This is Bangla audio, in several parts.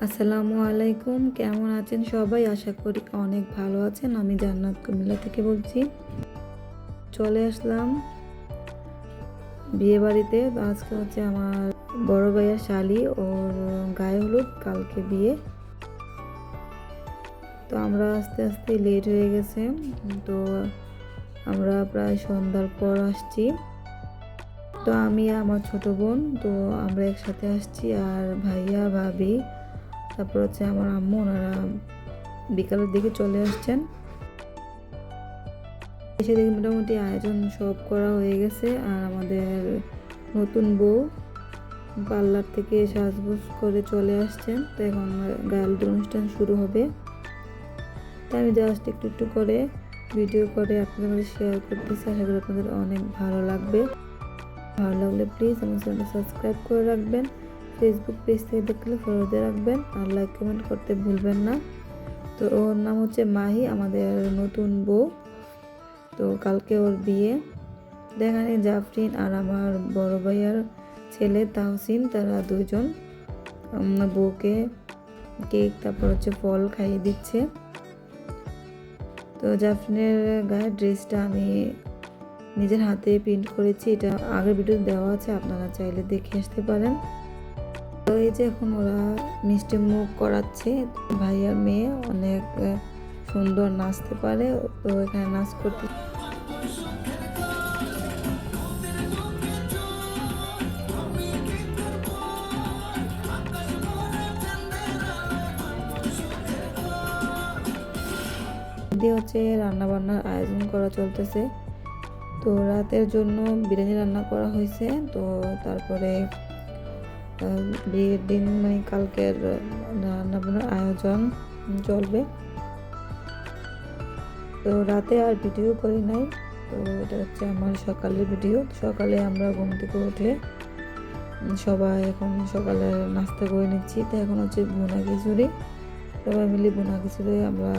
আসসালামু আলাইকুম, কেমন আছেন সবাই? আশা করি অনেক ভালো আছেন। আমি জান্নাত কুমিল্লা থেকে বলছি। চলে আসলাম বিয়ে বাড়িতে। আজকে হচ্ছে আমার বড় ভাইয়ের শালি, ওর গায়ে হলুদ, কালকে বিয়ে। তো আমরা আস্তে আস্তে লেট হয়ে গেছে। তো আমরা প্রায় সন্ধ্যার পর আসছি। তো আমি আমার ছোট বোন, তো আমরা একসাথে আসছি। আর ভাইয়া, ভাবি, তারপর হচ্ছে আমার আম্মু, ওনারা বিকালের দিকে চলে আসছেন। এসে দেখি মোটামুটি আয়োজন সব করা হয়ে গেছে। আর আমাদের নতুন বউ পার্লার থেকে সাজগোজ করে চলে আসছেন। তো এখন গায়ে হলুদের অনুষ্ঠান শুরু হবে। তাই আমি জাস্ট একটু একটু করে ভিডিও করে আপনাদের মধ্যে শেয়ার করতেছি। আশা করি আপনাদের অনেক ভালো লাগবে। ভালো লাগলে প্লিজ আমার চ্যানেলটা সাবস্ক্রাইব করে রাখবেন। ফেসবুক পেজ থেকে দেখলে ফলো দিয়ে রাখবেন। আর লাইক কমেন্ট করতে ভুলবেন না। তো ওর নাম হচ্ছে মাহি, আমাদের নতুন বউ। তো কালকে ওর বিয়ে। দেখানে জাফরিন আর আমার বড় ভাইয়ার ছেলে তাহসিন, তারা দুজন বউকে কেক তারপর হচ্ছে ফল খাইয়ে দিচ্ছে। তো জাফরিনের গায়ে ড্রেসটা আমি নিজের হাতে প্রিন্ট করেছি। এটা আগের ভিডিও দেওয়া আছে, আপনারা চাইলে দেখে আসতে পারেন। তো এই যে এখন ওরা মিষ্টি মুখ করাচ্ছে। ভাইয়ার মেয়ে অনেক সুন্দর নাচতে পারে, তো এখানে নাচ করতে হচ্ছে রান্না বান্নার আয়োজন করা চলতেছে। তো রাতের জন্য বিরিয়ানি রান্না করা হয়েছে। তো তারপরে বিয়ের দিন মানে কালকের রান্না বান্নার আয়োজন চলবে। তো রাতে আর ভিডিও করি নাই। তো এটা হচ্ছে আমার সকালের ভিডিও। সকালে আমরা ঘুম থেকে উঠে সবাই এখন সকালে নাস্তা করে নিচ্ছি। তো এখন হচ্ছে ভুনা খিচুড়ি, সবাই মিলে ভুনা খিচুড়ি আমরা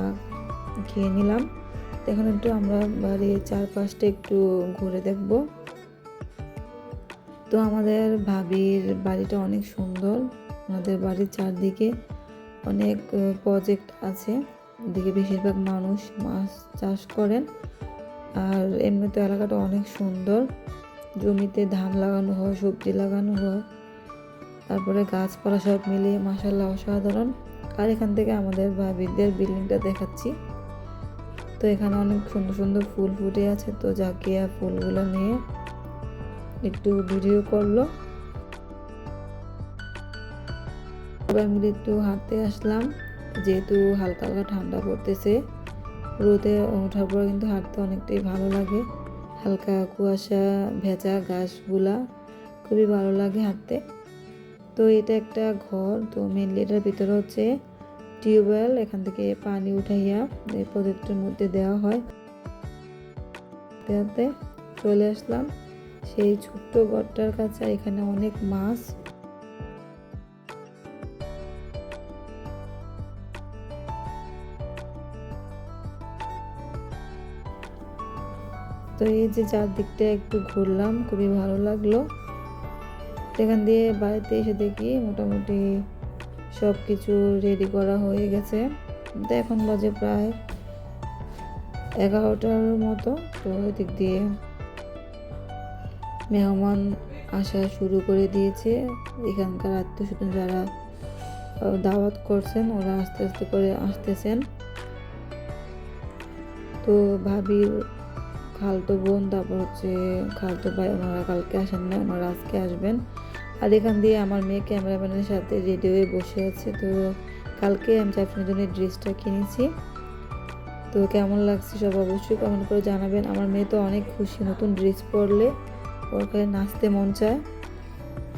খেয়ে নিলাম। তো এখন একটু আমরা বাড়ির চারপাশটা একটু ঘুরে দেখব। তো আমাদের ভাবির বাড়িটা অনেক সুন্দর। আমাদের বাড়ির চারদিকে অনেক প্রজেক্ট আছে। এদিকে বেশিরভাগ মানুষ মাছ চাষ করেন। আর এমনি তো এলাকাটা অনেক সুন্দর। জমিতে ধান লাগানো হয়, সবজি লাগানো হয়, তারপরে গাছপালা সব মিলিয়ে মাশাআল্লাহ অসাধারণ। আর এখান থেকে আমাদের ভাবিদের বিল্ডিংটা দেখাচ্ছি। তো এখানে অনেক সুন্দর সুন্দর ফুল ফুটে আছে। তো জাকিয়া ফুলগুলো নিয়ে একটু ভিডিও করলো। সবাই মিলে একটু হাঁটতে আসলাম, যেহেতু হালকা হালকা ঠান্ডা পড়তেছে। রোদে ওঠার পর কিন্তু হাঁটতে অনেকটাই ভালো লাগে। হালকা কুয়াশা ভেজা ঘাসগুলা, খুবই ভালো লাগে হাঁটতে। তো এটা একটা ঘর। তো মেনলি এটার ভিতরে হচ্ছে টিউবওয়েল, এখান থেকে পানি উঠাইয়া এই প্রজেক্টের মধ্যে দেওয়া হয়। হাঁটতে চলে আসলাম সেই ছোট্ট ঘরটার কাছে। এখানে অনেক মাছ। তো এই যে চারদিকটা একটু ঘুরলাম, খুবই ভালো লাগলো। এখান দিয়ে বাড়িতে এসে দেখি মোটামুটি সব কিছু রেডি করা হয়ে গেছে। তো এখন বাজে প্রায় 11টার মতো। তো এদিক দিয়ে মেহমান আসা শুরু করে দিয়েছে। এখানকার আত্মীয়স্বজন যারা দাওয়াত করছেন, ওরা আস্তে আস্তে করে আসতেছেন। তো ভাবির খালতো বোন, তারপর হচ্ছে খালতো ভাই, ওনারা কালকে আসেন না, ওনারা আজকে আসবেন। আর এখান দিয়ে আমার মেয়ে ক্যামেরাম্যানের সাথে রেডি হয়ে বসে আছে। তো কালকে আমি আপনার জন্য ড্রেসটা কিনেছি। তো কেমন লাগছে সব অবশ্যই কমেন্ট করে জানাবেন। আমার মেয়ে তো অনেক খুশি, নতুন ড্রেস পরলে ওর খালি নাচতে মন চায়।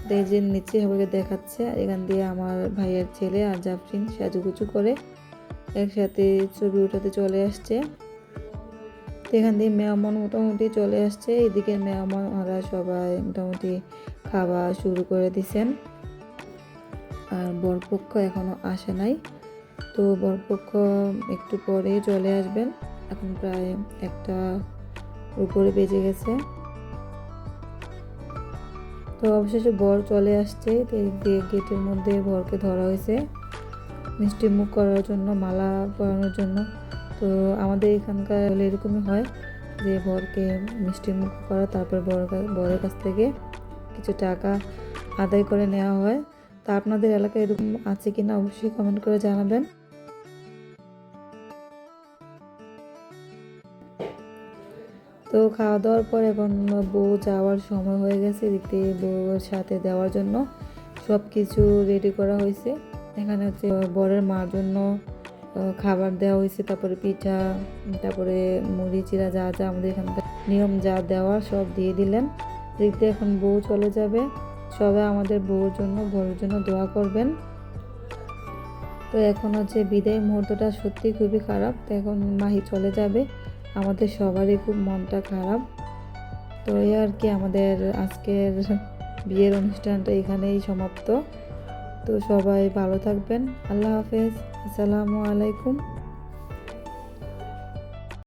তাই যে নিচে সবাইকে দেখাচ্ছে। আর এখান দিয়ে আমার ভাইয়ের ছেলে আর জাফরিন সাজুগুজু করে একসাথে ছবি উঠাতে চলে আসছে। তো এখান দিয়ে মেহমান মোটামুটি চলে আসছে। এদিকে মেহমানরা সবাই মোটামুটি খাওয়া শুরু করে দিছেন। আর বরপক্ষ এখনো আসে নাই। তো বরপক্ষ একটু পরে চলে আসবেন। এখন প্রায় 1টার উপরে বেজে গেছে। তো অবশেষে বর চলে আসছে। তো এদিক দিয়ে গেটের মধ্যে বরকে ধরা হয়েছে। মিষ্টি মুখ করার জন্য, মালা পরানোর জন্য। তো আমাদের এখানকার এরকমই হয় যে বরকে মিষ্টি মুখ করা, তারপর বরের কাছ থেকে কিছু টাকা আদায় করে নেওয়া হয়। তা আপনাদের এলাকায় এরকম আছে কিনা অবশ্যই কমেন্ট করে জানাবেন। তো খাওয়া দাওয়ার পর এখন বউ যাওয়ার সময় হয়ে গেছে। এদিকে বউয়ের সাথে দেওয়ার জন্য সব কিছু রেডি করা হয়েছে। এখানে হচ্ছে বরের মার জন্য খাবার দেওয়া হয়েছে, তারপরে পিঠা, তারপরে মুড়ি চিরা, যা যা আমাদের এখানকার নিয়ম যা দেওয়া সব দিয়ে দিলেন। দেখতে এখন বউ চলে যাবে। সবাই আমাদের বউর জন্য, বরের জন্য দোয়া করবেন। তো এখন হচ্ছে বিদায় মুহূর্তটা সত্যি খুবই খারাপ। তো এখন মাহি চলে যাবে, আমাদের সবারই খুব মনটা খারাপ। তো এই আর কি, আমাদের আজকের বিয়ের অনুষ্ঠানটা এখানেই সমাপ্ত। তো সবাই ভালো থাকবেন। আল্লাহ হাফেজ। আসসালামু আলাইকুম।